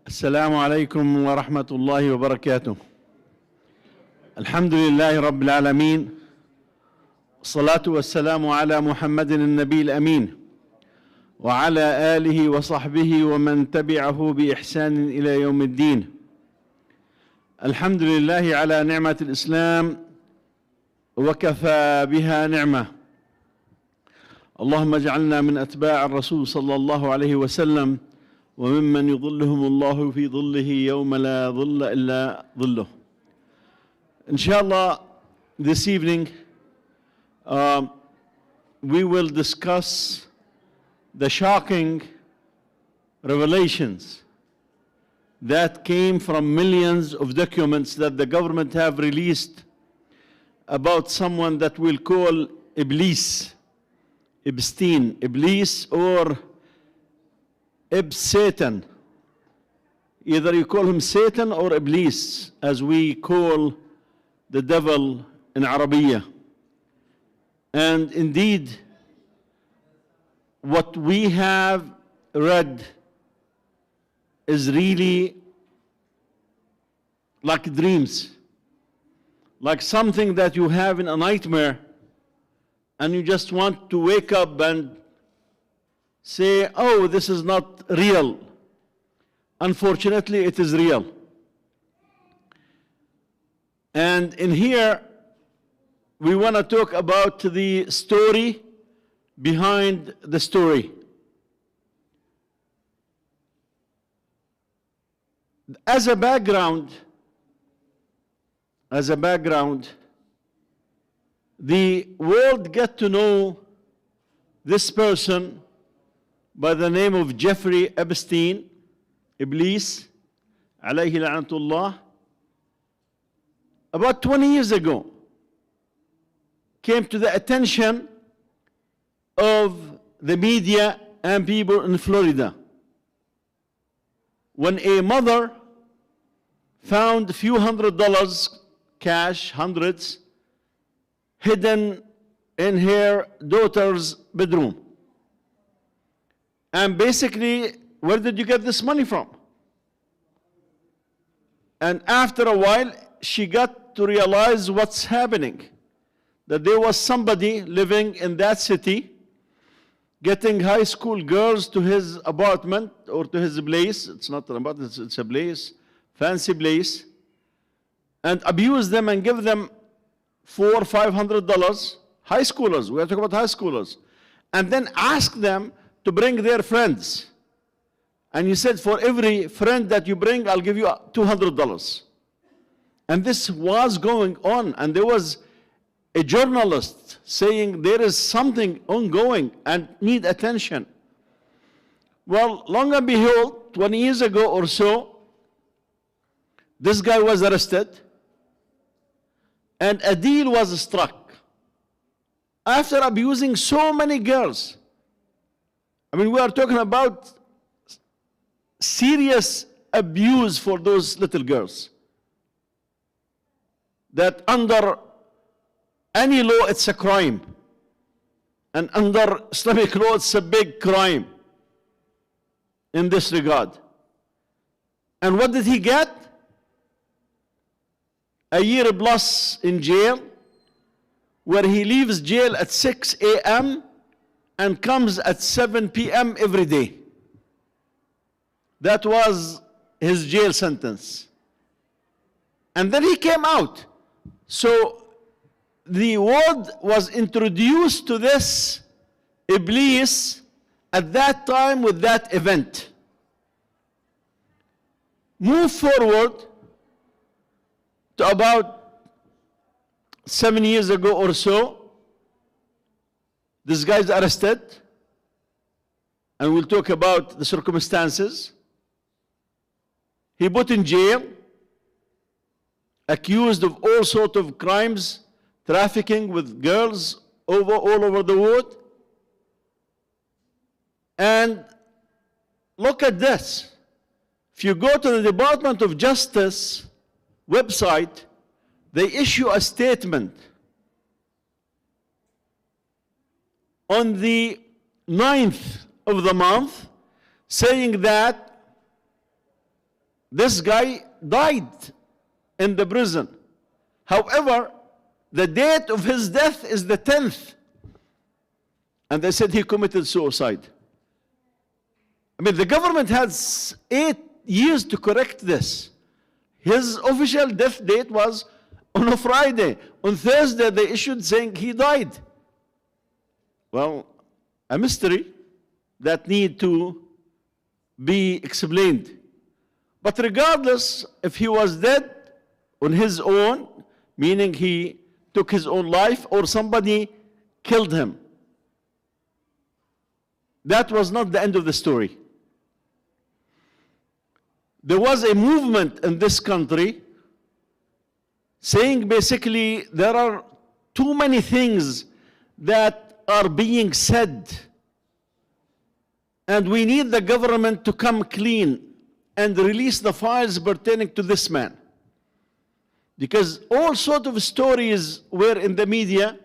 السلام عليكم ورحمة الله وبركاته. الحمد لله رب العالمين، والصلاة والسلام على محمد النبي الأمين وعلى آله وصحبه ومن تبعه بإحسان إلى يوم الدين. الحمد لله على نعمة الإسلام وكفى بها نعمة. اللهم اجعلنا من أتباع الرسول صلى الله عليه وسلم وممن يظلهم الله في ظله يوم لا ظل إلا ظله. Inshallah, this evening we will discuss the shocking revelations that came from millions of documents that the government have released about someone that we'll call Iblis, EpSatan, Iblis, or EpSatan. Either you call him Satan or Iblis, as we call the devil in Arabiya. And indeed, what we have read is really like dreams, like something that you have in a nightmare and you just want to wake up and say, oh, this is not real. Unfortunately, it is real. And in here, we want to talk about the story behind the story. As a background, the world got to know this person by the name of Jeffrey Epstein, Iblis, alayhi la'natullah, about 20 years ago. Came to the attention of the media and people in Florida when a mother found a few $100 cash, hundreds, hidden in her daughter's bedroom. And basically, where did you get this money from? And after a while, she got to realize what's happening. That there was somebody living in that city getting high school girls to his apartment or to his place. It's not an apartment, it's a place, fancy place, and abuse them and give them $400 or $500, high schoolers, we are talking about high schoolers, and then ask them to bring their friends. And he said, for every friend that you bring, I'll give you $200. And this was going on, and there was a journalist saying there is something ongoing and need attention. Well, long and behold, 20 years ago or so, this guy was arrested and a deal was struck. After abusing so many girls, I mean, we are talking about serious abuse for those little girls, that under any law, it's a crime. And under Islamic law, it's a big crime in this regard. And what did he get? A year plus in jail, where he leaves jail at 6 a.m. and comes at 7 p.m. every day. That was his jail sentence. And then he came out. So the world was introduced to this Iblis at that time with that event. Move forward to about 7 years ago or so. This guy's arrested, and we'll talk about the circumstances. He put in jail, accused of all sorts of crimes, trafficking with girls all over the world. And look at this. If you go to the Department of Justice website, they issue a statement on the 9th of the month saying that this guy died in the prison. However, the date of his death is the 10th. And they said he committed suicide. I mean, the government has 8 years to correct this. His official death date was on a Friday. On Thursday, they issued saying he died. Well, a mystery that need to be explained. But regardless, if he was dead on his own, meaning he took his own life or somebody killed him, that was not the end of the story. There was a movement in this country saying basically there are too many things that are being said, and we need the government to come clean and release the files pertaining to this man. Because all sorts of stories were in the media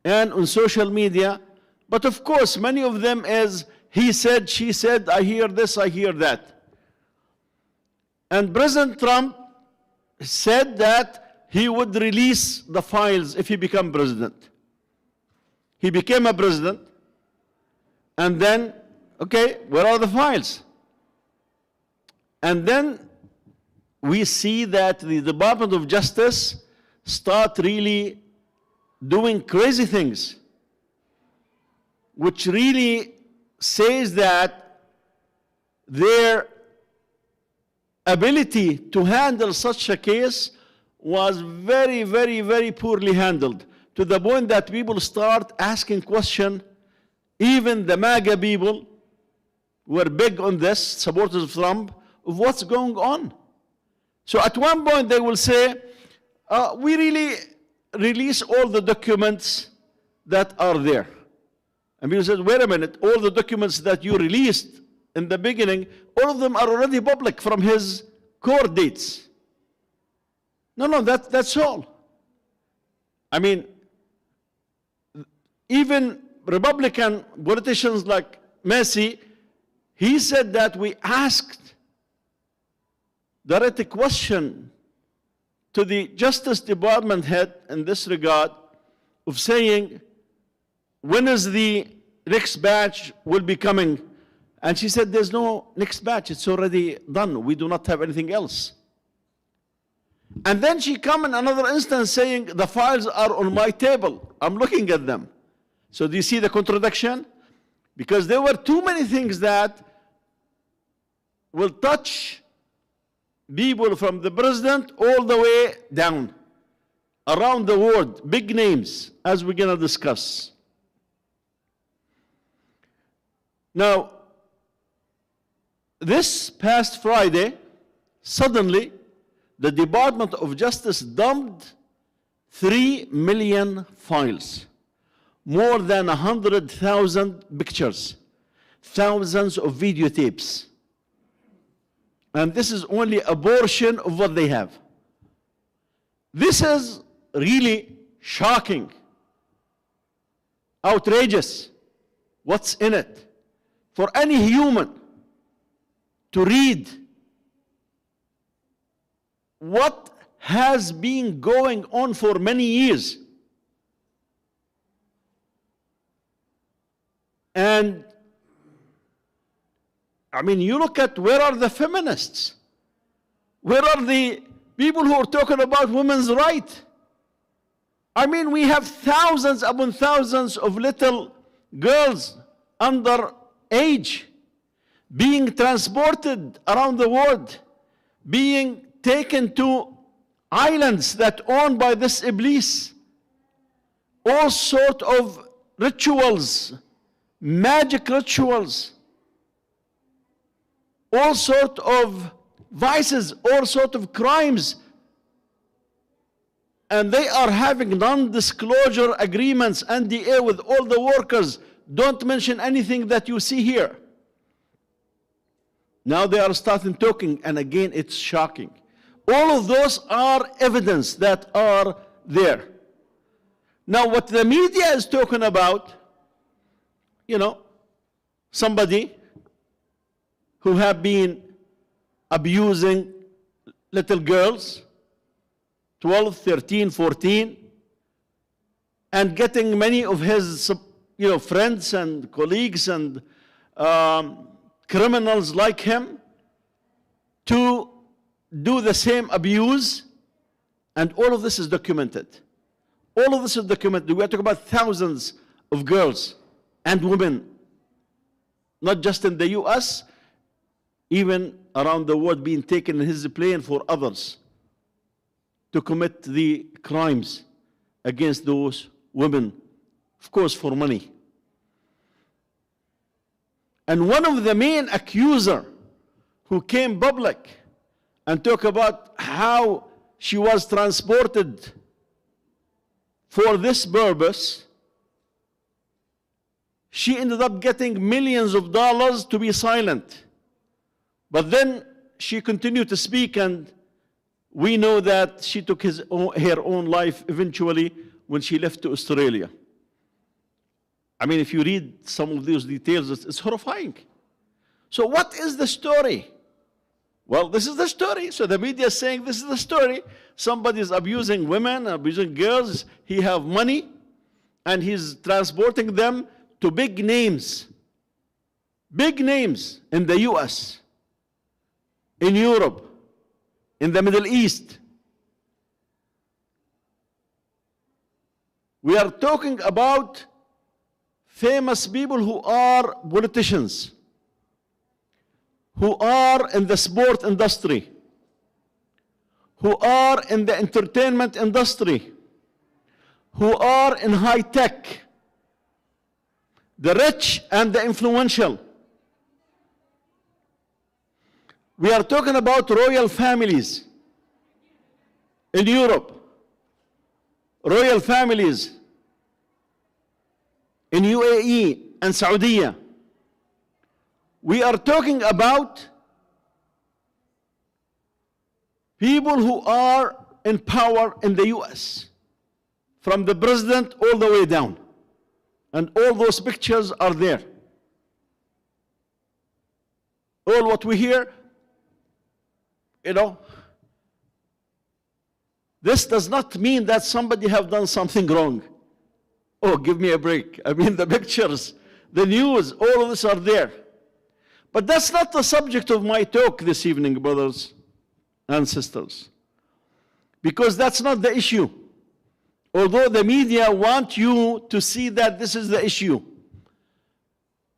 and on social media, but of course many of them is he said, she said, I hear this, I hear that. And President Trump said that he would release the files if he became president. He became a president, and then, okay, where are the files? And then we see that the Department of Justice start really doing crazy things, which really says that their ability to handle such a case was very, very, very poorly handled, to the point that people start asking questions. Even the MAGA people were big on this, supporters of Trump, of what's going on. So at one point they will say, we really release all the documents that are there. And people said, wait a minute, all the documents that you released in the beginning, all of them are already public from his court dates. No, that's all. I mean, even Republican politicians like Massey, he said that we asked direct question to the Justice Department head in this regard of saying, when is the next batch will be coming? And she said, there's no next batch, it's already done. We do not have anything else. And then she come in another instance saying, the files are on my table. I'm looking at them. So do you see the contradiction? Because there were too many things that will touch people from the president all the way down, around the world, big names, as we're going to discuss. Now, this past Friday, suddenly, the Department of Justice dumped 3 million files, more than 100,000 pictures, thousands of videotapes. And this is only a portion of what they have. This is really shocking, outrageous. What's in it? For any human to read what has been going on for many years. And I mean, you look at where are the feminists? Where are the people who are talking about women's rights? I mean, we have thousands upon thousands of little girls under age being transported around the world, being taken to islands that are owned by this Iblis. All sort of rituals, magic rituals, all sort of vices, all sort of crimes. And they are having non-disclosure agreements, NDA, with all the workers. Don't mention anything that you see here. Now they are starting talking, and again, it's shocking. All of those are evidence that are there. Now, what the media is talking about, you know, somebody who have been abusing little girls, 12, 13, 14, and getting many of his friends and colleagues and criminals like him to do the same abuse, and all of this is documented. All of this is documented. We are talking about thousands of girls and women, not just in the US, even around the world, being taken in his plane for others to commit the crimes against those women, of course, for money. And one of the main accusers who came public and talked about how she was transported for this purpose, she ended up getting millions of dollars to be silent. But then she continued to speak, and we know that she took her own life eventually when she left to Australia. I mean, if you read some of those details, it's horrifying. So what is the story? Well, this is the story. So the media is saying this is the story. Somebody is abusing women, abusing girls. He have money, and he's transporting them to big names in the US, in Europe, in the Middle East. We are talking about famous people who are politicians, who are in the sport industry, who are in the entertainment industry, who are in high tech, the rich and the influential. We are talking about royal families in Europe, royal families in UAE and Saudi. We are talking about people who are in power in the US, from the president all the way down. And all those pictures are there. All what we hear, this does not mean that somebody have done something wrong. Oh, give me a break. I mean, the pictures, the news, all of this are there. But that's not the subject of my talk this evening, brothers and sisters. Because that's not the issue. Although the media want you to see that this is the issue.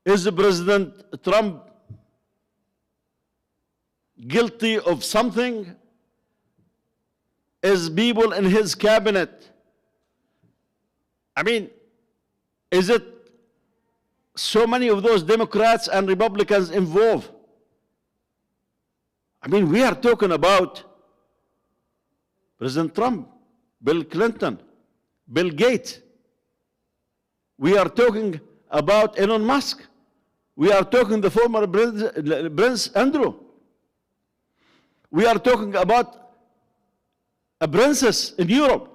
Is President Trump guilty of something? Is people in his cabinet? I mean, is it so many of those Democrats and Republicans involved? I mean, we are talking about President Trump, Bill Clinton, Bill Gates. We are talking about Elon Musk. We are talking the former Prince Andrew. We are talking about a princess in Europe.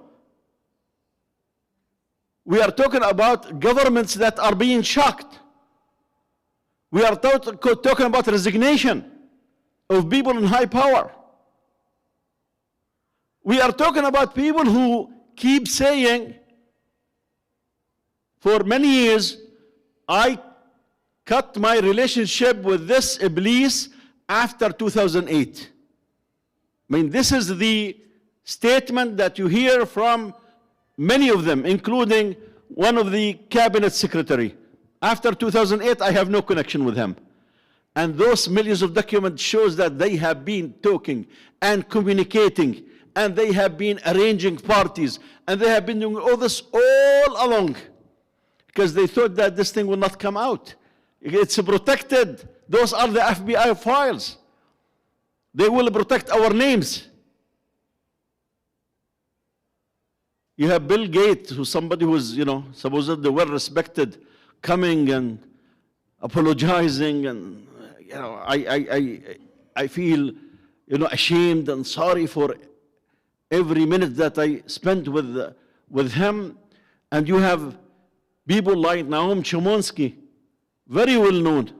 We are talking about governments that are being shocked. We are talking about resignation of people in high power. We are talking about people who keep saying, for many years, I cut my relationship with this Iblis after 2008. I mean, this is the statement that you hear from many of them, including one of the cabinet secretary. After 2008, I have no connection with him. And those millions of documents shows that they have been talking and communicating, and they have been arranging parties, and they have been doing all this all along, because they thought that this thing will not come out. It's protected. Those are the FBI files. They will protect our names. You have Bill Gates, who's somebody who's, supposedly well-respected, coming and apologizing, and, I feel, ashamed and sorry for every minute that I spent with him. And you have people like Noam Chomsky, very well known,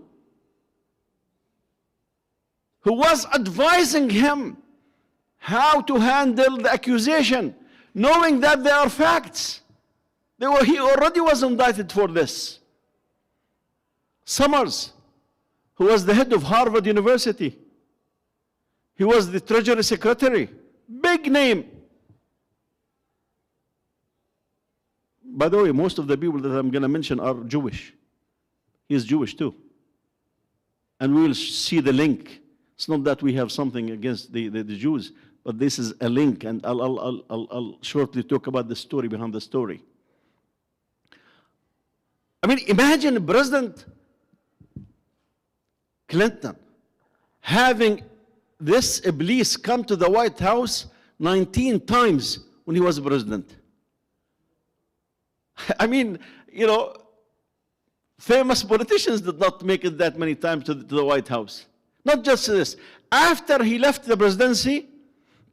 who was advising him how to handle the accusation, knowing that they are facts. He already was indicted for this. Summers, who was the head of Harvard University. He was the Treasury Secretary. Big name. By the way, most of the people that I'm going to mention are Jewish. He is Jewish too. And we will see the link. It's not that we have something against the Jews, but this is a link, and I'll shortly talk about the story behind the story. I mean, imagine President Clinton having this Iblis come to the White House 19 times when he was president. I mean, famous politicians did not make it that many times to the White House. Not just this. After he left the presidency,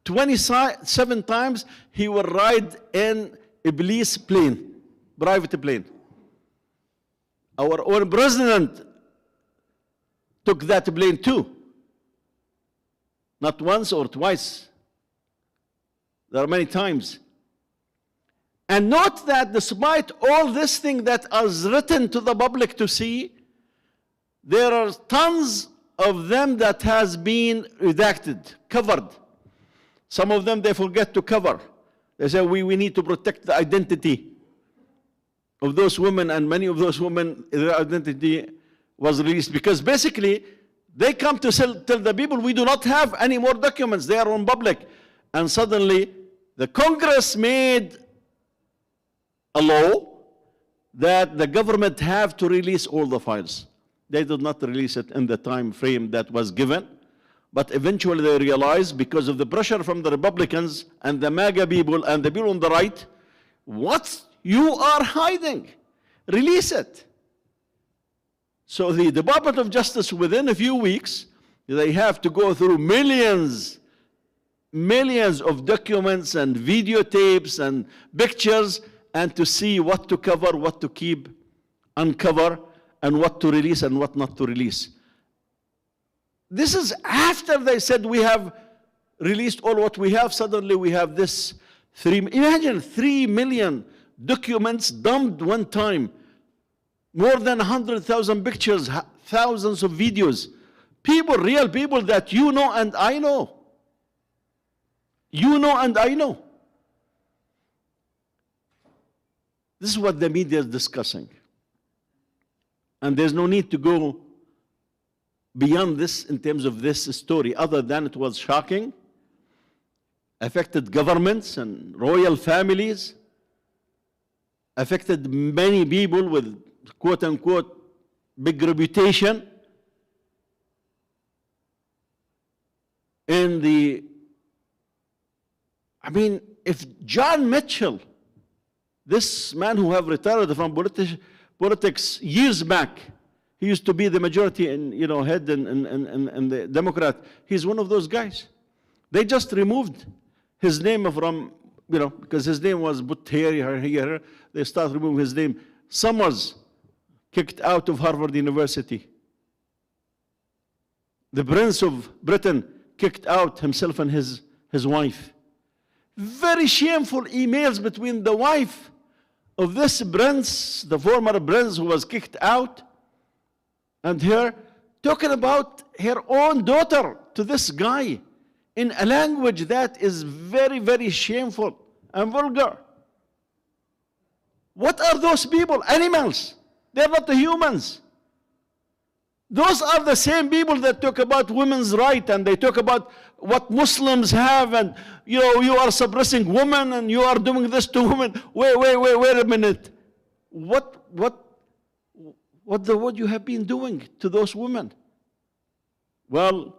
27 times he would ride in Iblis plane, private plane. Our own president took that plane too. Not once or twice. There are many times. And note that despite all this thing that is written to the public to see, there are tons of them that has been redacted, covered. Some of them they forget to cover. They say we need to protect the identity of those women, and many of those women, their identity was released because basically they come to tell the people we do not have any more documents, they are on public. And suddenly the Congress made a law that the government have to release all the files. They did not release it in the time frame that was given, but eventually they realized, because of the pressure from the Republicans and the MAGA people and the people on the right, what you are hiding, release it. So the Department of Justice, within a few weeks, they have to go through millions of documents and videotapes and pictures, and to see what to cover, what to keep uncover, and what to release and what not to release. This is after they said we have released all what we have. Suddenly we have this imagine 3 million documents dumped one time, more than 100,000 pictures, thousands of videos. People, real people that you know and I know. You know and I know. This is what the media is discussing. And there's no need to go beyond this in terms of this story, other than it was shocking, affected governments and royal families, affected many people with quote-unquote big reputation. If John Mitchell, this man who have retired from politics years back, he used to be the majority head in the Democrat. He's one of those guys. They just removed his name from, because his name was put here. They start removing his name. Summers, kicked out of Harvard University. The Prince of Britain kicked out himself and his wife. Very shameful emails between the wife of this prince, the former prince who was kicked out, and her, talking about her own daughter to this guy in a language that is very, very shameful and vulgar. What are those people? Animals. They're not the humans. Those are the same people that talk about women's rights, and they talk about what Muslims have, and you are suppressing women and you are doing this to women. Wait a minute. What you have been doing to those women? Well,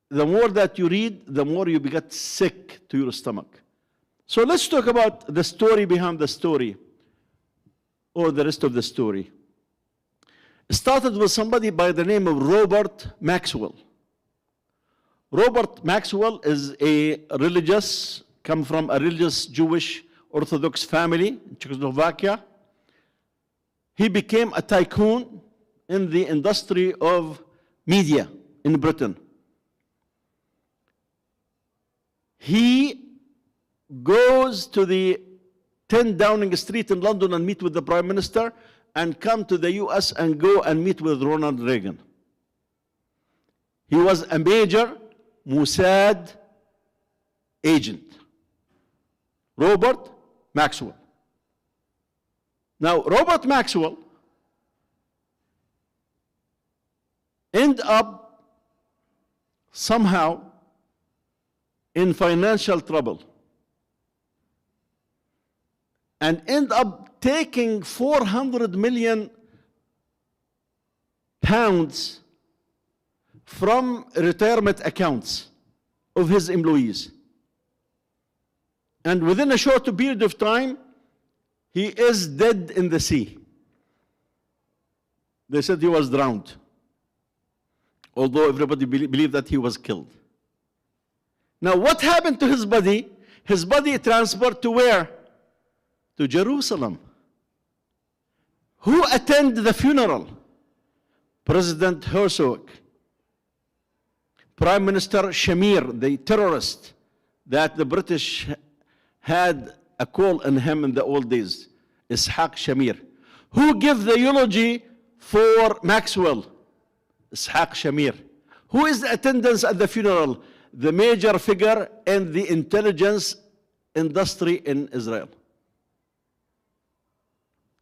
the more that you read, the more you get sick to your stomach. So let's talk about the story behind the story, or the rest of the story. It started with somebody by the name of Robert Maxwell. Robert Maxwell is come from a religious Jewish Orthodox family in Czechoslovakia. He became a tycoon in the industry of media, in Britain. He goes to the 10 Downing Street in London and meet with the Prime Minister, and come to the US and go and meet with Ronald Reagan. He was a major Mossad agent, Robert Maxwell. Now, Robert Maxwell ended up somehow in financial trouble and end up taking 400 million pounds from retirement accounts of his employees. And within a short period of time, he is dead in the sea. They said he was drowned, although everybody believed that he was killed. Now, what happened to his body? His body transferred to where? To Jerusalem. Who attended the funeral? President Herzog, Prime Minister Shamir, the terrorist that the British had a call on him in the old days, Ishaq Shamir. Who gave the eulogy for Maxwell? Ishaq Shamir. Who is the attendance at the funeral? The major figure in the intelligence industry in Israel.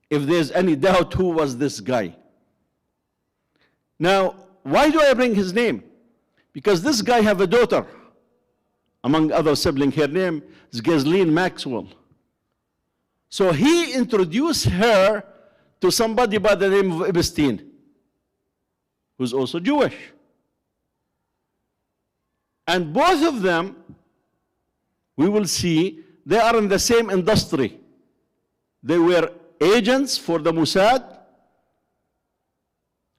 If there's any doubt, who was this guy? Now, why do I bring his name? Because this guy have a daughter, among other siblings. Her name is Ghislaine Maxwell. So he introduced her to somebody by the name of EpSatan, who's also Jewish. And both of them, we will see, they are in the same industry. They were agents for the Mossad,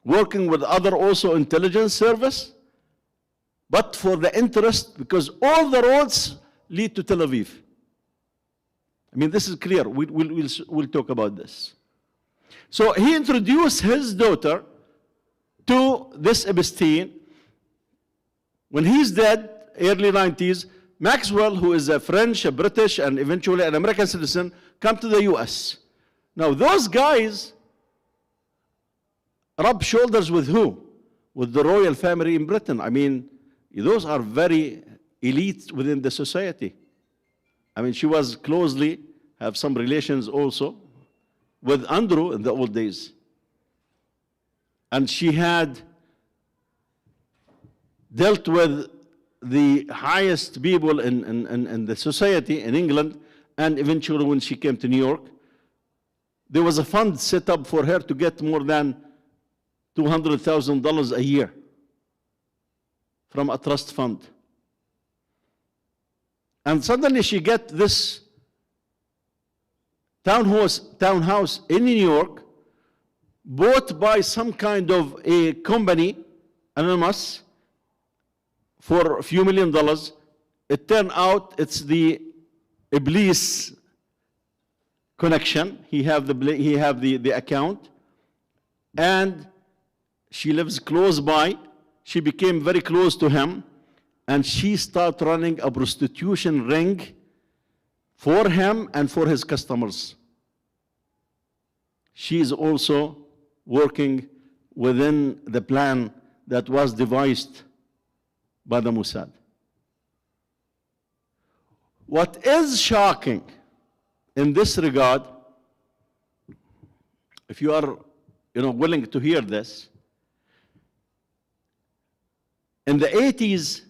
working with other also intelligence service, but for the interest, because all the roads lead to Tel Aviv. I mean, this is clear. We'll talk about this. So he introduced his daughter to this EpSatan. When he's dead, early 90s, Maxwell, who is a French, a British, and eventually an American citizen, come to the US. Now, those guys rub shoulders with who? With the royal family in Britain. I mean, those are very elite within the society. I mean, she was closely, have some relations also with Andrew in the old days. And she had dealt with the highest people in the society in England, and eventually when she came to New York, there was a fund set up for her to get more than $200,000 a year from a trust fund. And suddenly she get this townhouse in New York, bought by some kind of a company, anonymous, for a few $1 million. It turned out it's the Iblis connection. He have the account, and she lives close by. She became very close to him, and she started running a prostitution ring for him and for his customers. She is also working within the plan that was devised by the Mossad. What is shocking in this regard, if you are willing to hear this, in the 80s,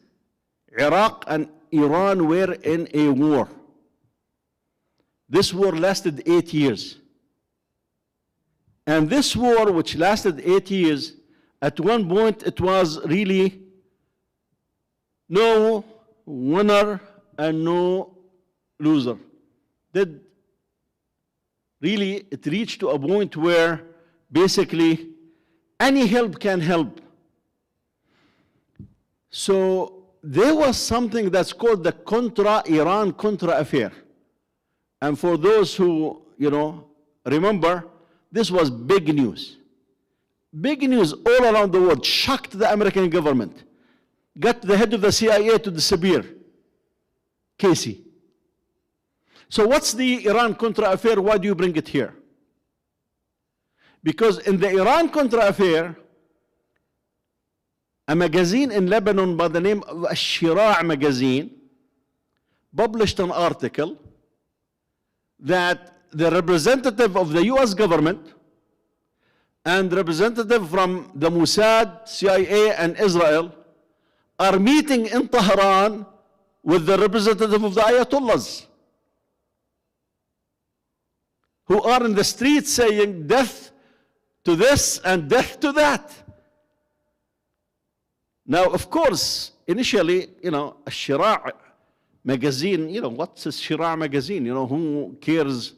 Iraq and Iran were in a war. This war lasted 8 years. And this war, which lasted 8 years, at one point it was really no winner and no loser. Really, it reached to a point where basically any help can help. So there was something that's called the Iran-Contra affair. And for those who, remember, this was big news. Big news all around the world, shocked the American government. Got the head of the CIA to disappear, Casey. So what's the Iran-Contra affair? Why do you bring it here? Because in the Iran-Contra affair, a magazine in Lebanon by the name of Shira' magazine published an article that the representative of the US government and representative from the Mossad, CIA, and Israel are meeting in Tehran with the representative of the Ayatollahs, who are in the streets saying death to this and death to that. Now, of course, initially, a Shira' magazine, what's a Shira' magazine? Who cares?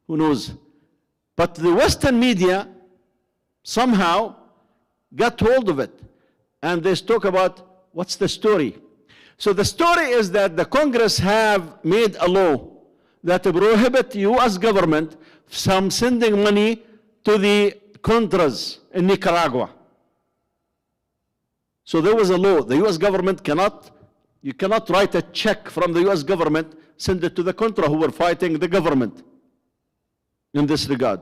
Who knows? But the Western media somehow got hold of it. And they talk about what's the story. So the story is that the Congress have made a law that prohibit U.S. government from sending money to the Contras in Nicaragua. So there was a law. The U.S. government you cannot write a check from the U.S. government, send it to the Contra who were fighting the government in this regard.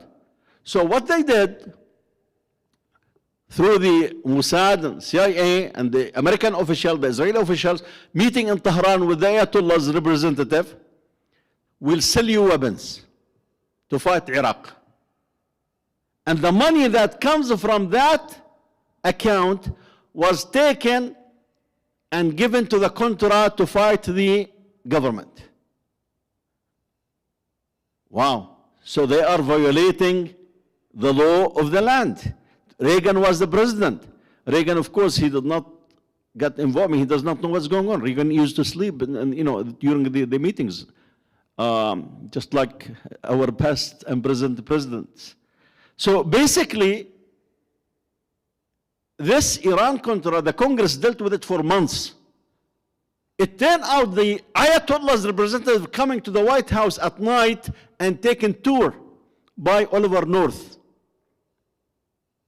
So what they did, through the Mossad and CIA and the American officials, the Israeli officials, meeting in Tehran with the Ayatollah's representative, will sell you weapons to fight Iraq. And the money that comes from that account was taken and given to the Contra to fight the government. Wow. So they are violating the law of the land. Reagan was the president. Reagan, of course, he did not get involved. He does not know what's going on. Reagan used to sleep and during the meetings, just like our past and present presidents. So basically, this Iran-Contra, the Congress dealt with it for months. It turned out the Ayatollah's representative coming to the White House at night and taken tour by Oliver North.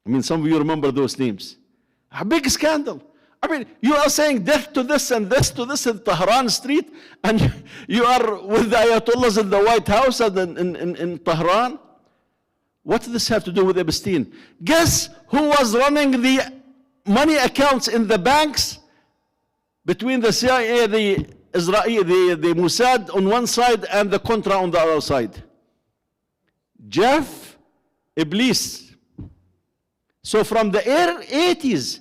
I mean, some of you remember those names. A big scandal. I mean, you are saying death to this and this to this in Tehran street, and you are with the Ayatollahs in the White House and in Tehran. What does this have to do with EpSatan? Guess who was running the money accounts in the banks between the CIA, the Mossad on one side and the Contra on the other side? Jeff Iblis. So from the 80s,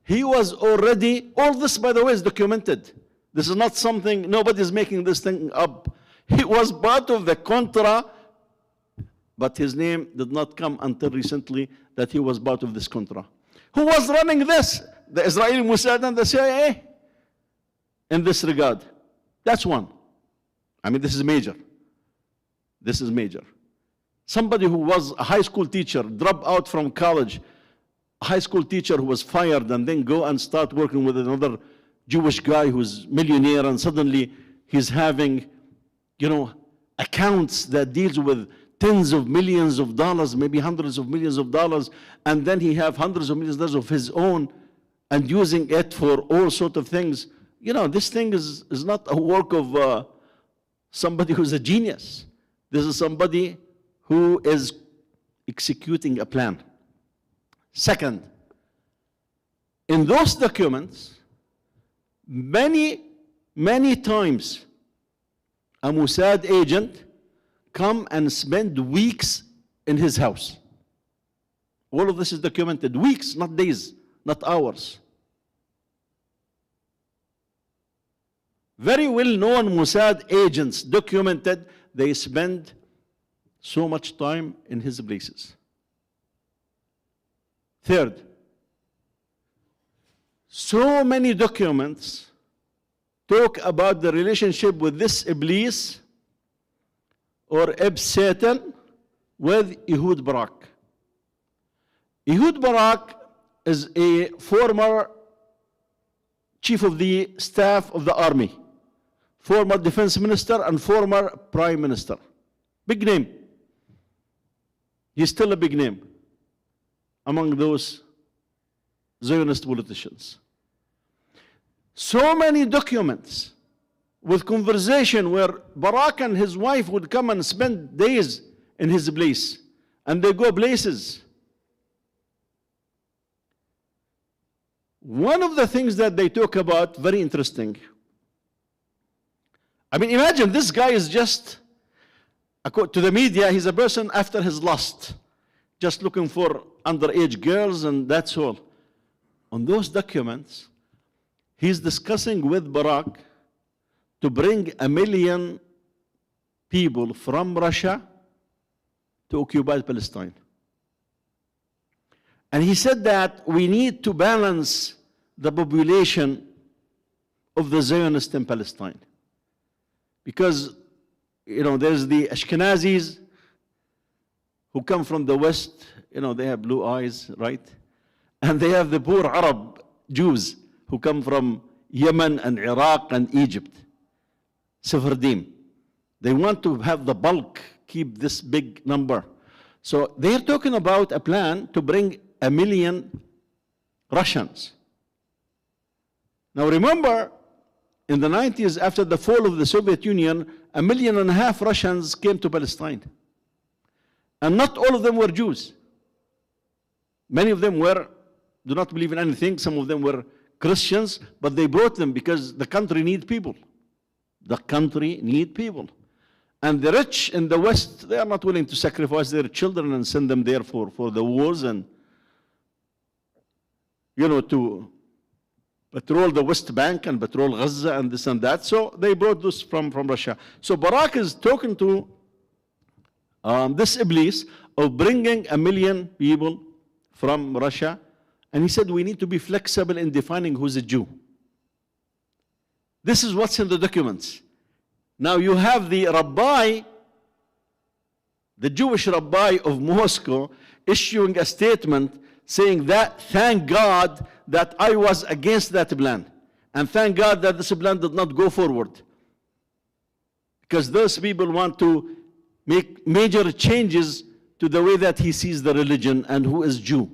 he was already, all this, by the way, is documented. This is not something, nobody's making this thing up. He was part of the Contra, but his name did not come until recently that he was part of this Contra. Who was running this? The Israeli Mossad and the CIA in this regard. That's one. I mean, this is major. This is major. Somebody who was a high school teacher, dropped out from college, a high school teacher who was fired and then go and start working with another Jewish guy who's millionaire, and suddenly he's having, accounts that deals with tens of millions of dollars, maybe hundreds of millions of dollars, and then he have hundreds of millions of dollars of his own and using it for all sorts of things. This thing is not a work of somebody who's a genius. This is somebody who is executing a plan. Second, in those documents, many times a Mossad agent come and spend weeks in his house. All of this is documented. Weeks, not days, not hours. Very well-known Mossad agents documented they spend so much time in his places. Third, so many documents talk about the relationship with this Iblis or EpSatan with Ehud Barak. Ehud Barak is a former chief of the staff of the army, former defense minister and former prime minister. Big name. He's still a big name. among those Zionist politicians. So many documents with conversation where Barak and his wife would come and spend days in his place, and they go places. One of the things that they talk about, very interesting. I mean, imagine this guy is just, according to the media, he's a person after his lust, just looking for underage girls, and that's all. On those documents, he's discussing with Barak to bring 1 million people from Russia to occupy Palestine. And he said that we need to balance the population of the Zionists in Palestine. Because, there's the Ashkenazis who come from the West, they have blue eyes, right? And they have the poor Arab Jews who come from Yemen and Iraq and Egypt, Sephardim. They want to have the bulk, keep this big number. So they're talking about a plan to bring 1 million Russians. Now remember, in the 90s, after the fall of the Soviet Union, 1.5 million Russians came to Palestine. And not all of them were Jews. Many of them do not believe in anything. Some of them were Christians, but they brought them because the country needs people. The country needs people. And the rich in the West, they are not willing to sacrifice their children and send them there for the wars and, to patrol the West Bank and patrol Gaza and this and that. So they brought this from Russia. So Barak is talking to this Iblis of bringing 1 million people from Russia. And he said we need to be flexible in defining who's a Jew. This is what's in the documents. Now you have the rabbi, the Jewish rabbi of Moscow, issuing a statement saying that, thank God that I was against that plan. And thank God that this plan did not go forward. Because those people want to make major changes to the way that he sees the religion and who is Jew.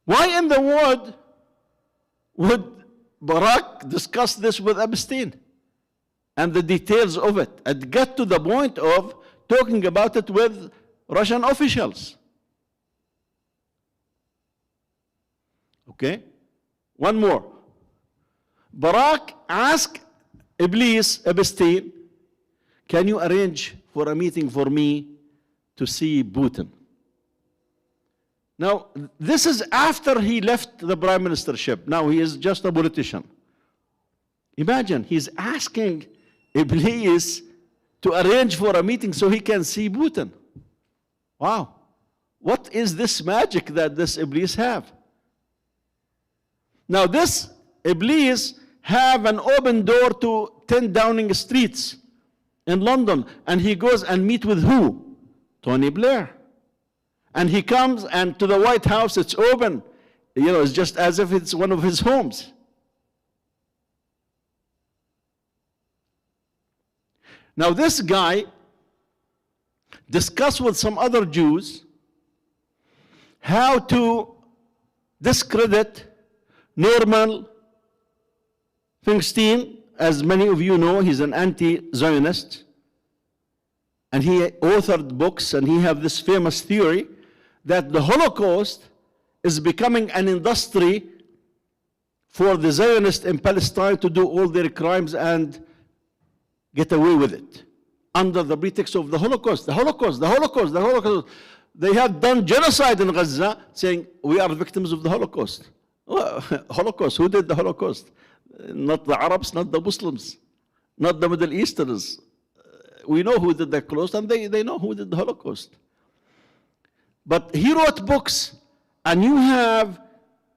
Why in the world would Barak discussed this with EpSatan and the details of it, and got to the point of talking about it with Russian officials. Okay? One more. Barak asked EpSatan, can you arrange for a meeting for me to see Putin? Now, this is after he left the prime ministership. Now he is just a politician. Imagine, he's asking Iblis to arrange for a meeting so he can see Putin. Wow. What is this magic that this Iblis have? Now this Iblis have an open door to 10 Downing Streets in London. And he goes and meet with who? Tony Blair. And he comes, and to the White House, it's open. It's just as if it's one of his homes. Now this guy discussed with some other Jews how to discredit Norman Finkelstein. As many of you know, he's an anti-Zionist. And he authored books, and he has this famous theory that the Holocaust is becoming an industry for the Zionists in Palestine to do all their crimes and get away with it under the pretext of the Holocaust. The Holocaust, the Holocaust, the Holocaust. They have done genocide in Gaza, saying we are victims of the Holocaust. Holocaust, who did the Holocaust? Not the Arabs, not the Muslims, not the Middle Easterners. We know who did the Holocaust, and they know who did the Holocaust. But he wrote books, and you have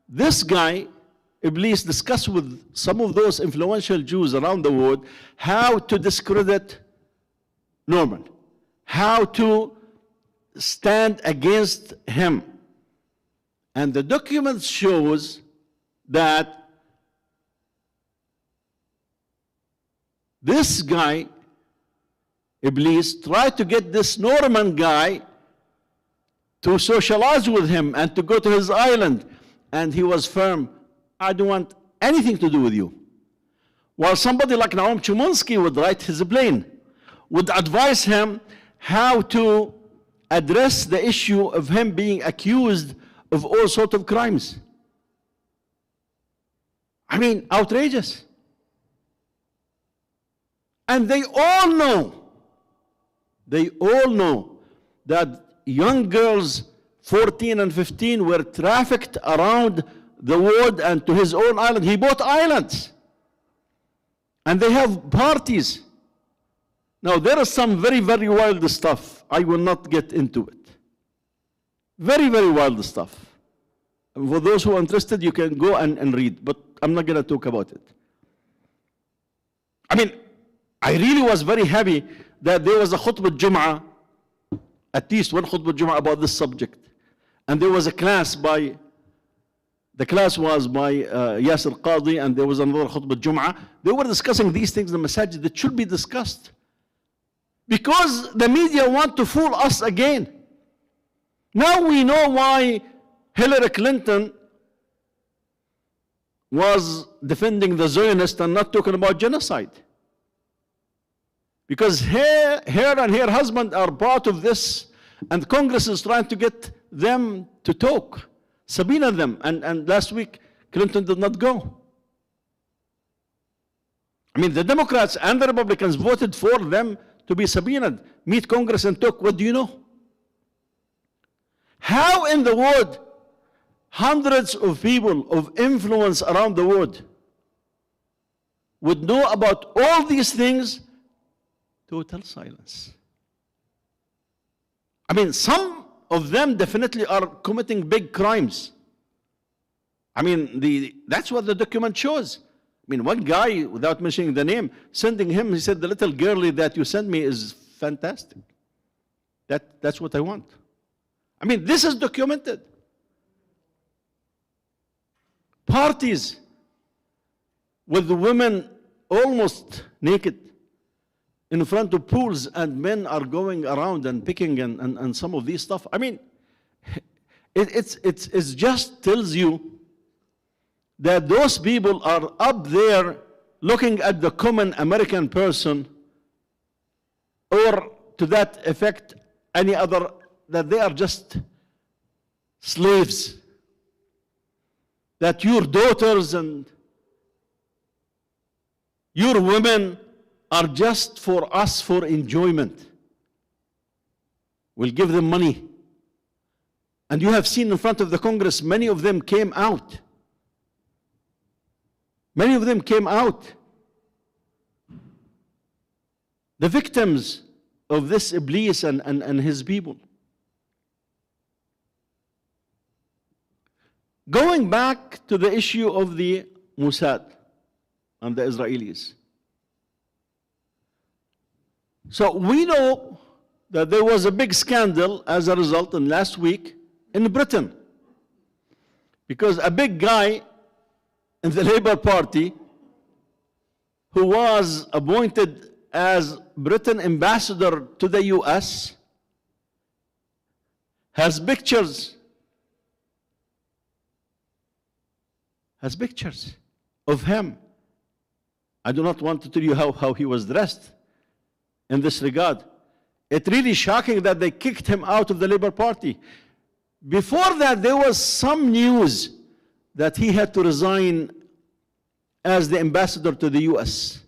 this guy, Iblis, discuss with some of those influential Jews around the world how to discredit Norman, how to stand against him. And the document shows that this guy, Iblis, tried to get this Norman guy to socialize with him and to go to his island. And he was firm, I don't want anything to do with you. While somebody like Noam Chomsky would write his plane, would advise him how to address the issue of him being accused of all sorts of crimes. I mean, outrageous. And they all know that young girls, 14 and 15, were trafficked around the world and to his own island. He bought islands. And they have parties. Now, there is some very, very wild stuff. I will not get into it. Very, very wild stuff. For those who are interested, you can go and read, but I'm not going to talk about it. I mean, I really was very happy that there was a khutbah Jum'ah, at least one khutbah Jum'ah about this subject. And there was a class by, the class was by Yasir Qadi, and there was another khutbah Jum'ah. They were discussing these things in the masajid that should be discussed. Because the media want to fool us again. Now we know why Hillary Clinton was defending the Zionists and not talking about genocide. Because her and her husband are part of this, and Congress is trying to get them to talk, subpoena them, and last week Clinton did not go. I mean, the Democrats and the Republicans voted for them to be subpoenaed, meet Congress and talk. What do you know? How in the world hundreds of people of influence around the world would know about all these things? Total silence. I mean, some of them definitely are committing big crimes. I mean, that's what the document shows. I mean, one guy, without mentioning the name, sending him, he said, the little girlie that you sent me is fantastic. That's what I want. I mean, this is documented. Parties with the women almost naked in front of pools, and men are going around and picking and some of these stuff. I mean, it just tells you that those people are up there looking at the common American person, or to that effect, any other, that they are just slaves. That your daughters and your women are just for us for enjoyment. We'll give them money. And you have seen in front of the Congress, many of them came out. Many of them came out. The victims of this Iblis and his people. Going back to the issue of the Mossad and the Israelis. So we know that there was a big scandal as a result in last week in Britain. Because a big guy in the Labour Party who was appointed as Britain ambassador to the US has pictures of him. I do not want to tell you how he was dressed in this regard. It's really shocking that they kicked him out of the Labour Party. Before that, there was some news that he had to resign as the ambassador to the US.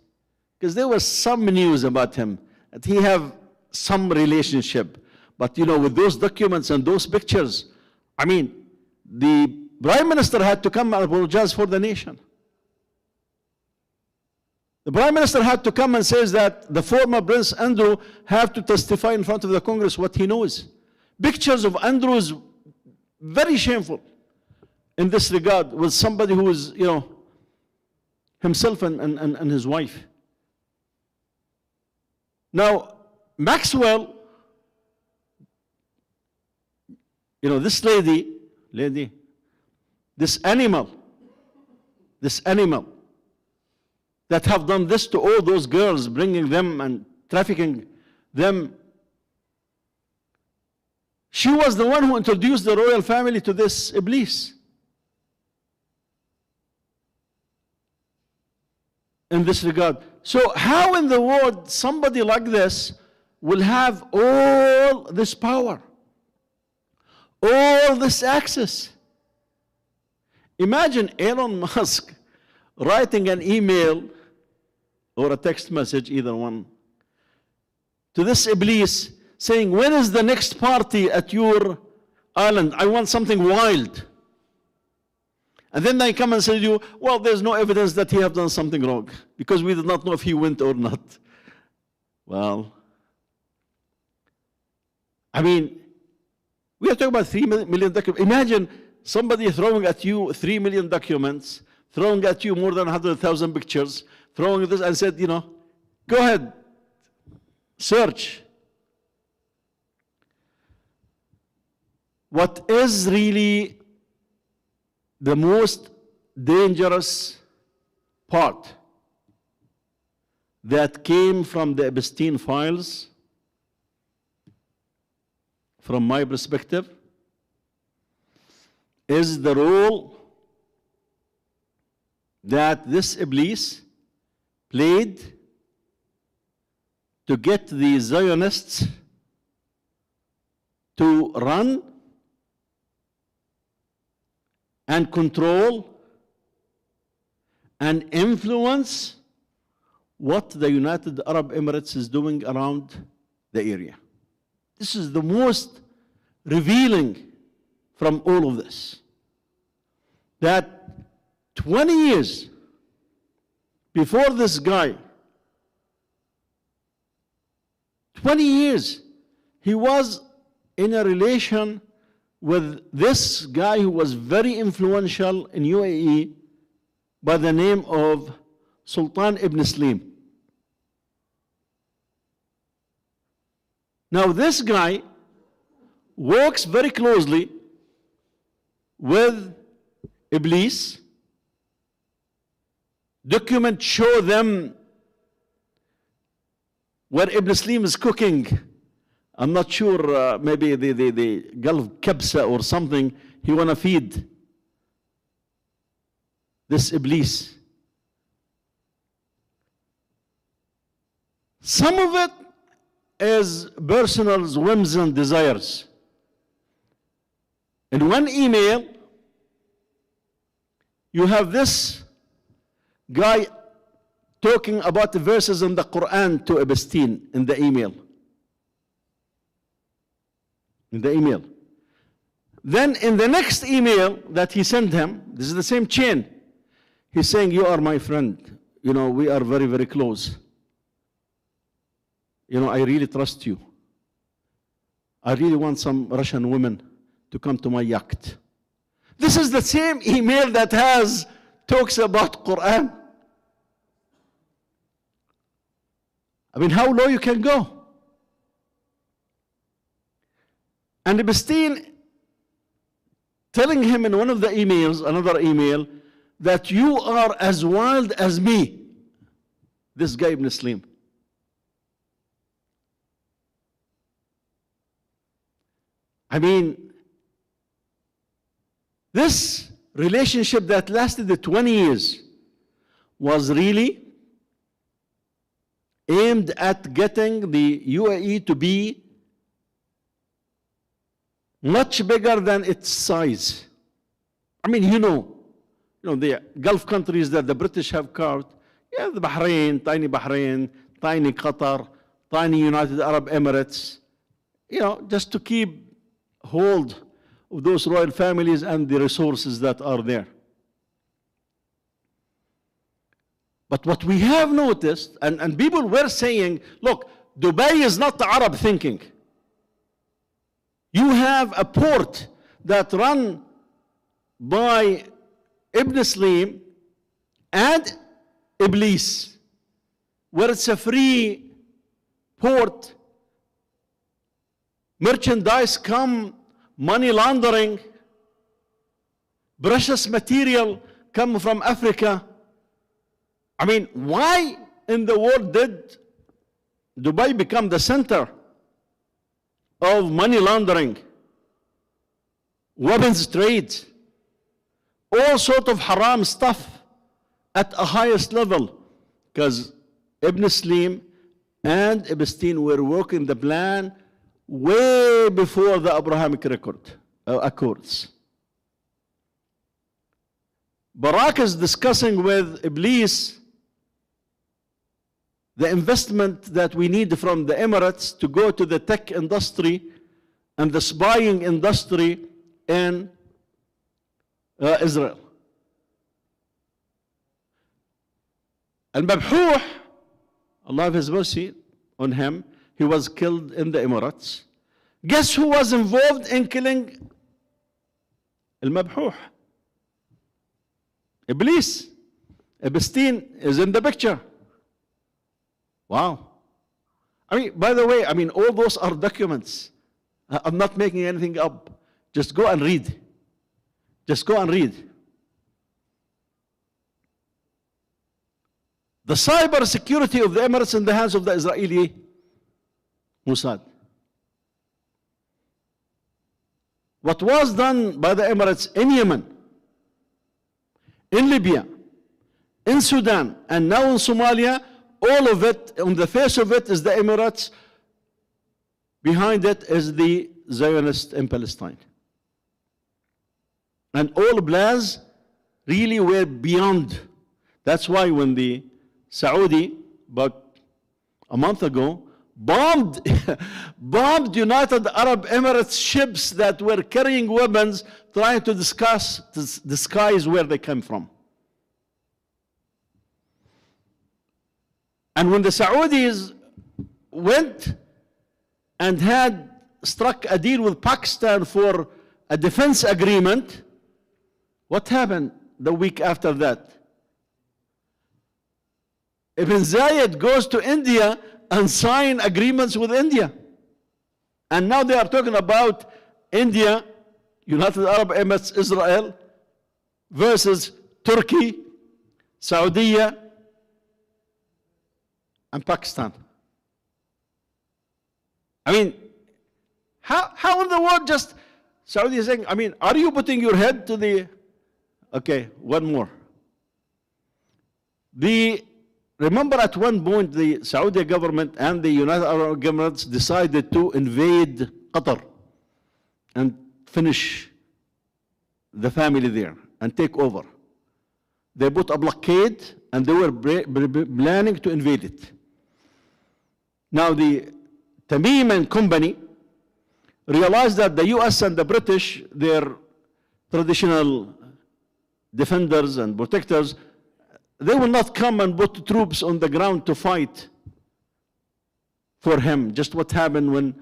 Because there was some news about him, that he have some relationship. But you know, with those documents and those pictures, I mean, the Prime Minister had to come and apologize for the nation. The Prime Minister had to come and says that the former Prince Andrew have to testify in front of the Congress what he knows. Pictures of Andrew is very shameful in this regard with somebody who is, you know, himself and his wife. Now, Maxwell, you know, this lady, this animal that have done this to all those girls, bringing them and trafficking them, She was the one who introduced the royal family to this Iblis. In this regard. So how in the world somebody like this will have all this power, all this access? Imagine Elon Musk writing an email or a text message, either one, to this Iblis saying, when is the next party at your island? I want something wild. And then they come and say to you, well, there's no evidence that he have done something wrong because we did not know if he went or not. Well, I mean, we are talking about 3 million documents. Imagine somebody throwing at you 3 million documents, throwing at you more than 100,000 pictures, throwing this and said, go ahead, search. What is really the most dangerous part that came from the Epstein files, from my perspective, is the role that this Iblis played to get the Zionists to run and control and influence what the United Arab Emirates is doing around the area. This is the most revealing from all of this. That 20 years before this guy, 20 years, he was in a relation with this guy who was very influential in UAE by the name of Sultan ibn Slim. Now this guy works very closely with Iblis. Documents show them where Ibn Slim is cooking. I'm not sure, maybe the Gulf Kabsa or something, he want to feed this Iblis. Some of it is personal whims and desires. In one email, you have this guy talking about the verses in the Quran to Epstein in the email. Then in the next email that he sent him, this is the same chain, he's saying, you are my friend. We are very, very close. I really trust you. I really want some Russian women to come to my yacht. This is the same email that talks about Quran. I mean, how low you can go? And Epstein telling him in one of the emails, another email, that you are as wild as me, this guy Ibn Slim. I mean, this relationship that lasted 20 years was really aimed at getting the UAE to be much bigger than its size. I mean, the Gulf countries that the British have carved, the Bahrain, tiny Qatar, tiny United Arab Emirates, just to keep hold of those royal families and the resources that are there. But what we have noticed, and people were saying, look, Dubai is not the Arab thinking. You have a port that run by Ibn Slim and Iblis, where it's a free port. Merchandise come, money laundering, precious material come from Africa. I mean, why in the world did Dubai become the center of money laundering weapons trade, all sort of haram stuff at a highest level, because Ibn Slim and EpSatan were working the plan way before the Abrahamic Accords. Barak is discussing with Iblis the investment that we need from the Emirates to go to the tech industry and the spying industry in Israel. Al-Mabhouh, Allah have His mercy on him, he was killed in the Emirates. Guess who was involved in killing Al-Mabhouh? Iblis. EpSatan is in the picture. Wow. I mean, by the way, all those are documents. I'm not making anything up. Just go and read. Just go and read. The cyber security of the Emirates in the hands of the Israeli Mossad. What was done by the Emirates in Yemen, in Libya, in Sudan, and now in Somalia, all of it, on the face of it, is the Emirates. Behind it is the Zionists in Palestine. And all plans really were beyond. That's why when the Saudi, about a month ago, bombed United Arab Emirates ships that were carrying weapons, trying to disguise where they came from. And when the Saudis went and had struck a deal with Pakistan for a defense agreement, what happened the week after that? Ibn Zayed goes to India and sign agreements with India. And now they are talking about India, United Arab Emirates, Israel, versus Turkey, Saudi, and Pakistan. How in the world just Saudi is saying, are you putting your head to the... Okay, one more. Remember at one point the Saudi government and the United Arab Emirates decided to invade Qatar and finish the family there and take over. They put a blockade and they were planning to invade it. Now the Tamim and company realized that the US and the British, their traditional defenders and protectors, they will not come and put troops on the ground to fight for him. Just what happened when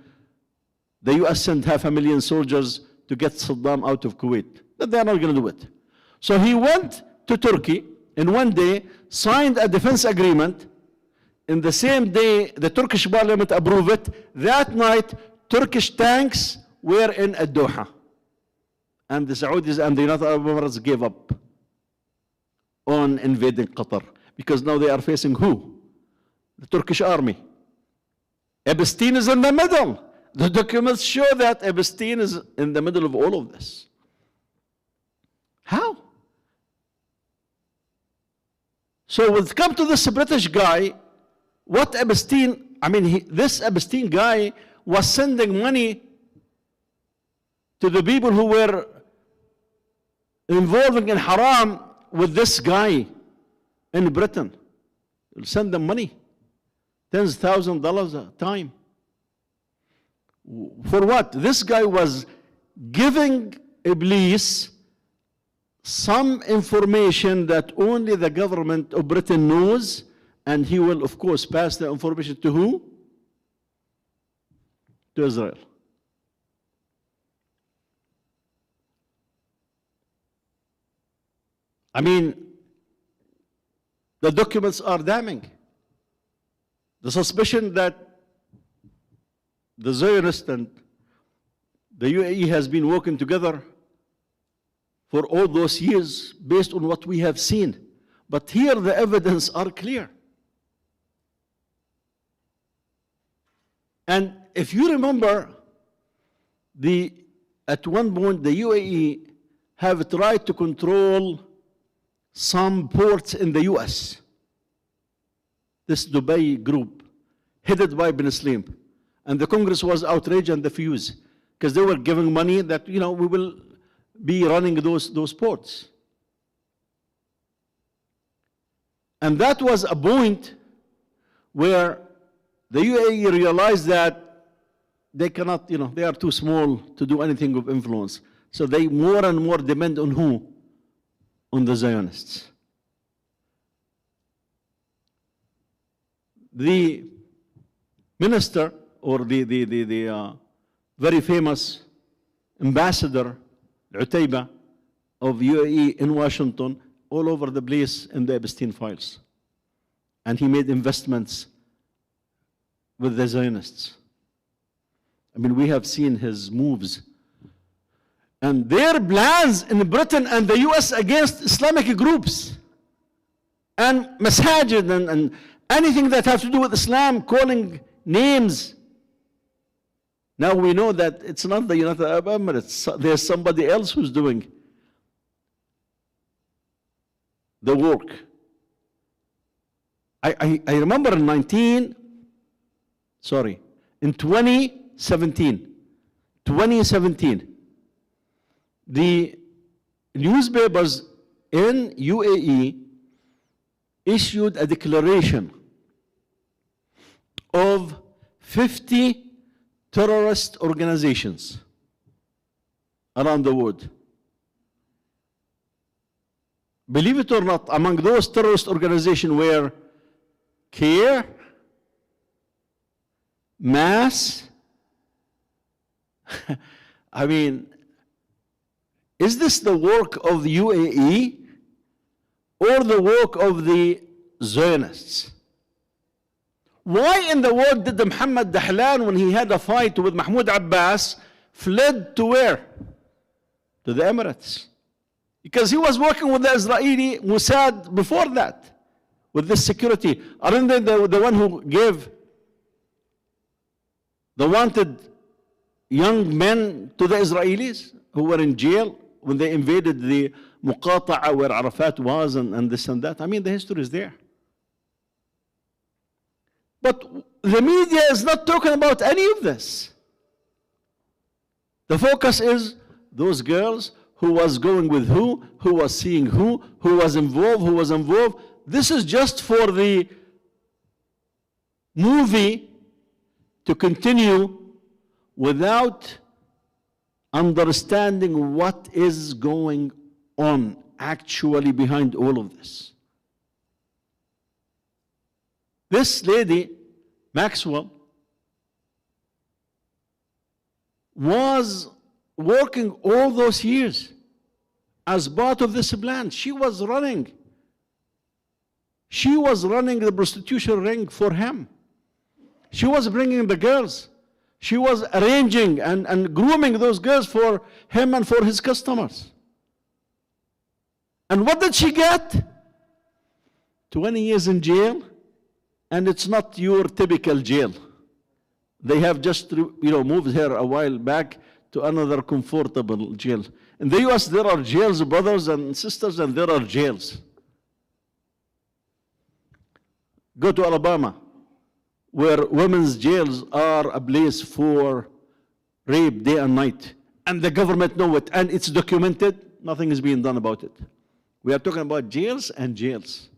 the US sent 500,000 soldiers to get Saddam out of Kuwait. But they are not going to do it. So he went to Turkey in one day, signed a defense agreement. In the same day, the Turkish parliament approved it. That night, Turkish tanks were in Doha. And the Saudis and the United Arab Emirates gave up on invading Qatar. Because now they are facing who? The Turkish army. EpSatan is in the middle. The documents show that EpSatan is in the middle of all of this. How? So when it comes to this British guy, what EpSatan, this EpSatan guy was sending money to the people who were involving in haram with this guy in Britain. He'll send them money, $10,000 a time. For what? This guy was giving Iblis some information that only the government of Britain knows, and he will, of course, pass the information to who? To Israel. The documents are damning. The suspicion that the Zionists and the UAE has been working together for all those years based on what we have seen. But here the evidence are clear. And if you remember the at one point the UAE have tried to control some ports in the US. This Dubai group, headed by bin Slim. And the Congress was outraged and refused, because they were giving money that, we will be running those ports. And that was a point where the UAE realized that they cannot, they are too small to do anything of influence. So they more and more depend on who? On the Zionists. The minister, or the very famous ambassador, Utayba, of UAE in Washington, all over the place in the Epstein files. And he made investments with the Zionists. I mean, we have seen his moves. And their plans in Britain and the US against Islamic groups and masajid and anything that has to do with Islam, calling names. Now we know that it's not the United Arab Emirates. There's somebody else who's doing the work. I remember in 2017, the newspapers in UAE issued a declaration of 50 terrorist organizations around the world. Believe it or not, among those terrorist organizations were CARE, MASS. I mean, is this the work of the UAE or the work of the Zionists? Why in the world did Muhammad Dahlan, when he had a fight with Mahmoud Abbas, fled to where? To the Emirates. Because he was working with the Israeli Mossad before that, with this security. Aren't they the one who gave the wanted young men to the Israelis who were in jail when they invaded the Muqata'a where Arafat was and this and that? I mean, the history is there. But the media is not talking about any of this. The focus is those girls, who was going with who was seeing who was involved. This is just for the movie to continue without understanding what is going on actually behind all of this. This lady, Maxwell, was working all those years as part of this plan. She was running the prostitution ring for him. She was bringing the girls. She was arranging and grooming those girls for him and for his customers. And what did she get? 20 years in jail, and it's not your typical jail. They have just moved her a while back to another comfortable jail. In the US, there are jails, brothers and sisters, and there are jails. Go to Alabama, where women's jails are a place for rape day and night. And the government knows it, and it's documented. Nothing is being done about it. We are talking about jails and jails.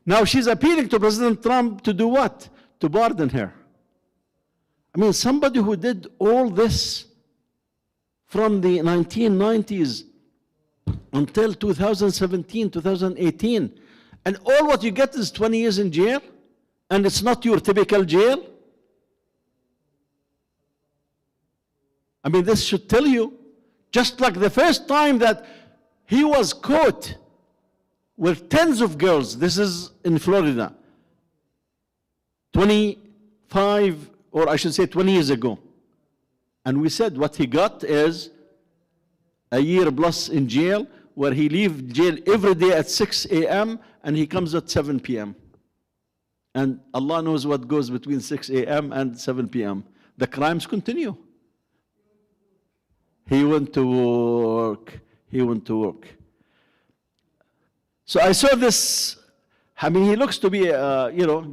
Now she's appealing to President Trump to do what? To pardon her. I mean, somebody who did all this from the 1990s until 2017, 2018, and all what you get is 20 years in jail, and it's not your typical jail? I mean, this should tell you, just like the first time that he was caught with tens of girls, this is in Florida, 25, or I should say 20 years ago. And we said what he got is a year plus in jail, where he leaves jail every day at 6 a.m. and he comes at 7 p.m. And Allah knows what goes between 6 a.m. and 7 p.m. The crimes continue. He went to work. He went to work. So I saw this. I mean, he looks to be,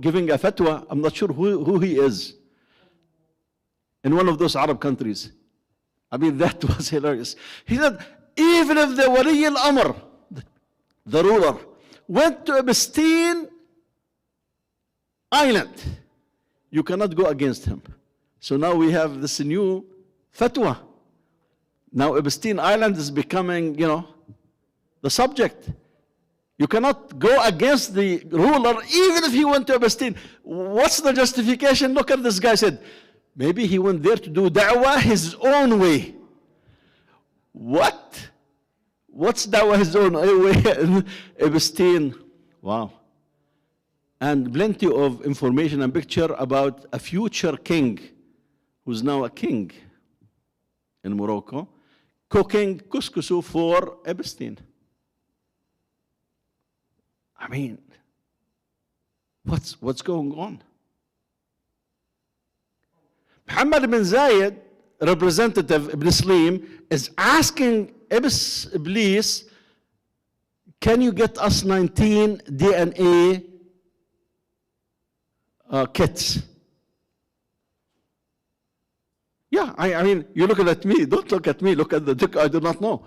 giving a fatwa. I'm not sure who he is. In one of those Arab countries. I mean, that was hilarious. He said, even if the Wali al-Amr, the ruler, went to EpSatan Island, you cannot go against him. So now we have this new fatwa. Now EpSatan Island is becoming, the subject. You cannot go against the ruler even if he went to EpSatan. What's the justification? Look at this guy said, maybe he went there to do da'wah his own way. What? What's da'wah his own way? EpSatan. Wow. And plenty of information and picture about a future king who's now a king in Morocco, cooking couscous for EpSatan. I mean, what's going on? Muhammad bin Zayed, representative Ibn Slim, is asking Iblis, can you get us 19 DNA kits? Yeah, I mean, you're looking at me. Don't look at me. Look at the book. I do not know.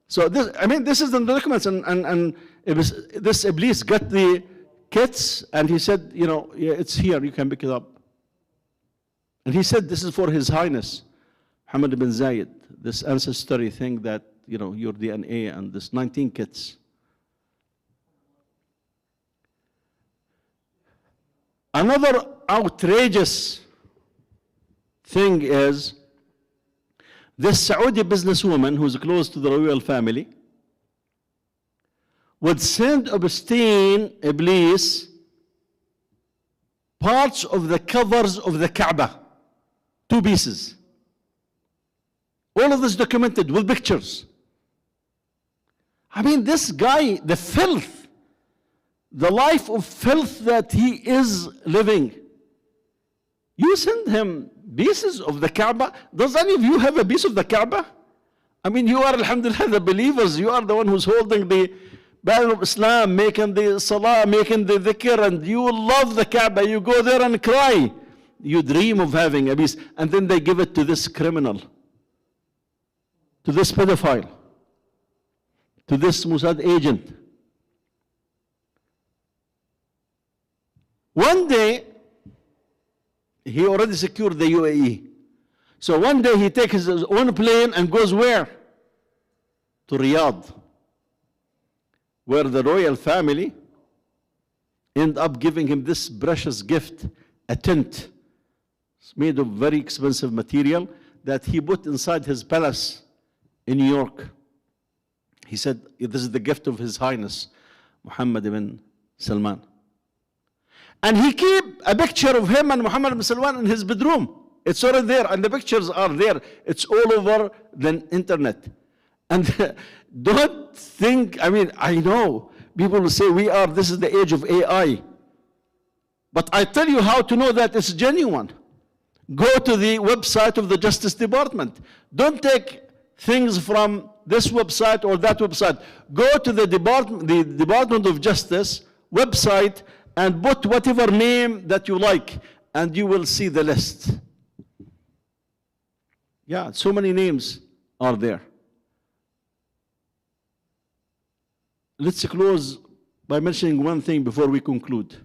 So this is in the documents, and this Iblis got the kits, and he said, yeah, it's here. You can pick it up. And he said, this is for His Highness Muhammad bin Zayed, this ancestry thing that, your DNA and this 19 kits. Another outrageous thing is this Saudi businesswoman who's close to the royal family would send EpSatan, Iblis, parts of the covers of the Kaaba, 2 pieces. All of this documented with pictures. I mean, this guy, the filth, the life of filth that he is living, you send him pieces of the Kaaba. Does any of you have a piece of the Kaaba? I mean, you are, alhamdulillah, the believers. You are the one who's holding the banner of Islam, making the salah, making the dhikr, and you love the Kaaba. You go there and cry. You dream of having a piece. And then they give it to this criminal, to this pedophile, to this Mossad agent. One day, he already secured the UAE. So one day he takes his own plane and goes where? To Riyadh, where the royal family end up giving him this precious gift, a tent. It's made of very expensive material that he put inside his palace in New York. He said, this is the gift of His Highness Muhammad bin Salman. And he keep a picture of him and Muhammad bin Salman in his bedroom. It's already there, and the pictures are there. It's all over the internet. And don't think, I mean, I know people will say this is the age of AI. But I tell you how to know that it's genuine. Go to the website of the Justice Department. Don't take things from this website or that website. Go to the Department of Justice website and put whatever name that you like, and you will see the list. Yeah, so many names are there. Let's close by mentioning one thing before we conclude.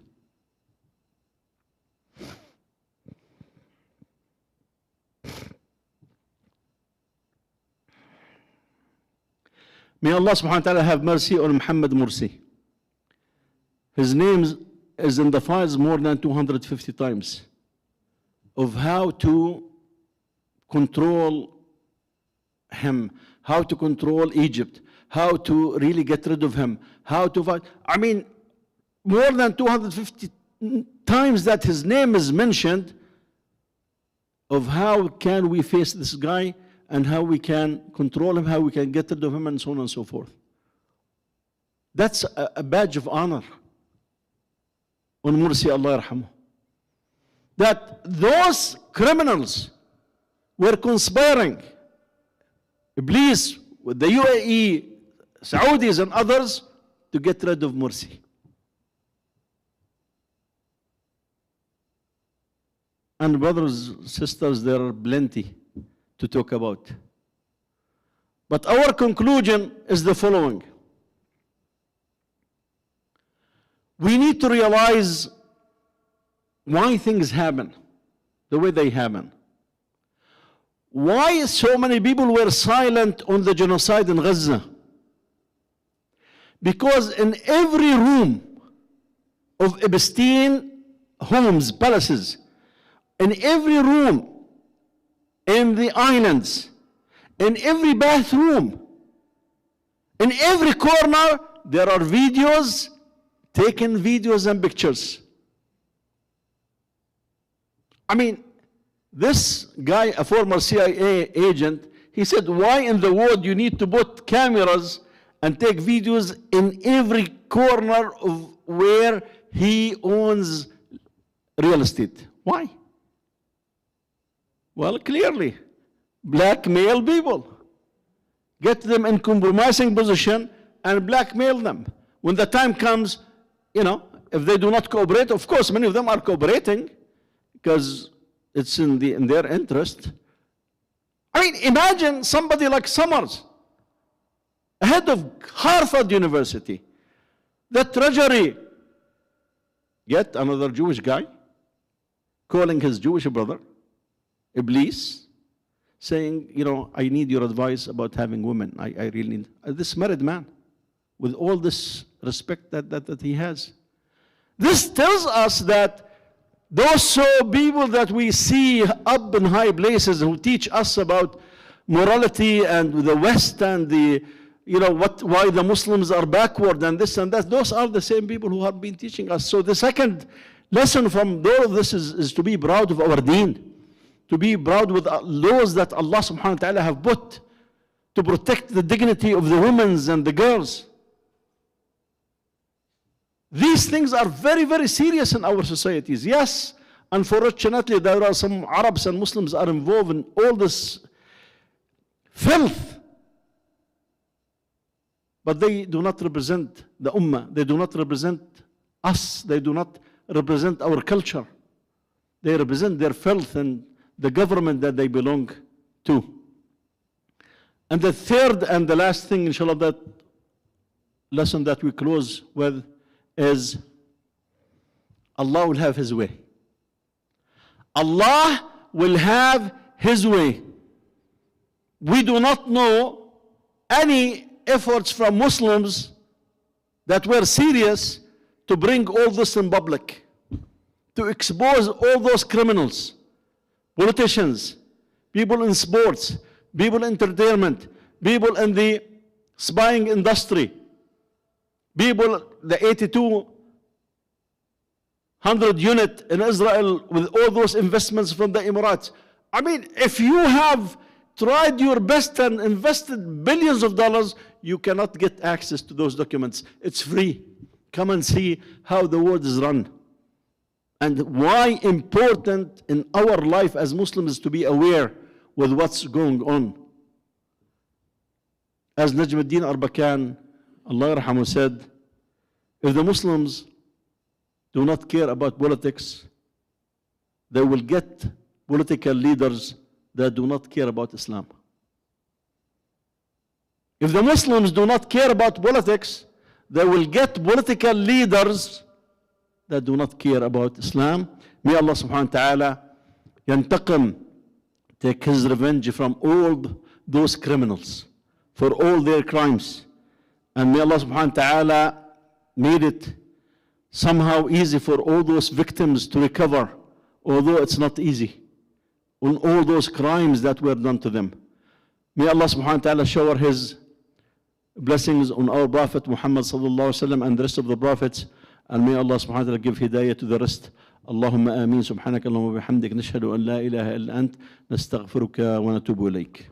May Allah subhanahu wa ta'ala have mercy on Muhammad Mursi. His name is in the files more than 250 times of how to control him, how to control Egypt, how to really get rid of him, how to fight. I mean, more than 250 times that his name is mentioned of how can we face this guy and how we can control him, how we can get rid of him, and so on and so forth. That's a badge of honor on Mursi, Allah yarhamuh. That those criminals were conspiring Iblis with the UAE, Saudis and others to get rid of Morsi. And brothers, sisters, there are plenty to talk about. But our conclusion is the following. We need to realize why things happen the way they happen. Why so many people were silent on the genocide in Gaza? Because in every room of Epstein homes, palaces, in every room, in the islands, in every bathroom, in every corner, there are videos, taken videos and pictures. I mean, this guy, a former CIA agent, he said, why in the world you need to put cameras and take videos in every corner of where he owns real estate? Why? Well, clearly, blackmail people. Get them in compromising position and blackmail them. When the time comes, if they do not cooperate, of course, many of them are cooperating because it's in their interest. I mean, imagine somebody like Summers, head of Harvard University, the Treasury, yet another Jewish guy, calling his Jewish brother, Iblis, saying, I need your advice about having women. I really need this married man, with all this respect that he has. This tells us that those people that we see up in high places who teach us about morality and the West and why the Muslims are backward and this and that, those are the same people who have been teaching us. So the second lesson from all of this is to be proud of our deen, to be proud with laws that Allah subhanahu wa ta'ala have put to protect the dignity of the women and the girls. These things are very, very serious in our societies. Yes, unfortunately, there are some Arabs and Muslims are involved in all this filth. But they do not represent the Ummah. They do not represent us. They do not represent our culture. They represent their filth and the government that they belong to. And the third and the last thing, inshallah, that lesson that we close with is Allah will have His way. Allah will have His way. We do not know any efforts from Muslims that were serious to bring all this in public, to expose all those criminals, politicians, people in sports, people in entertainment, people in the spying industry, people, the 8200 unit in Israel with all those investments from the Emirates. I mean, if you have tried your best and invested billions of dollars, you cannot get access to those documents. It's free. Come and see how the world is run. And why important in our life as Muslims to be aware with what's going on. As Najmuddin Arbakan, Allah yarhamu, said, if the Muslims do not care about politics, they will get political leaders that do not care about Islam. If the Muslims do not care about politics, they will get political leaders that do not care about Islam. May Allah subhanahu wa ta'ala yantaqim, take His revenge from all those criminals for all their crimes. And may Allah subhanahu wa ta'ala made it somehow easy for all those victims to recover, although it's not easy, on all those crimes that were done to them. May Allah subhanahu wa ta'ala shower His blessings on our Prophet Muhammad sallallahu alaihi wasallam and the rest of the prophets, and may Allah subhanahu wa ta'ala give hidayah to the rest. Allahumma ameen. Subhanaka Allahumma bihamdik. Nashhadu an la ilaha illa ant. Nastaghfiruka wa natubu ilayk.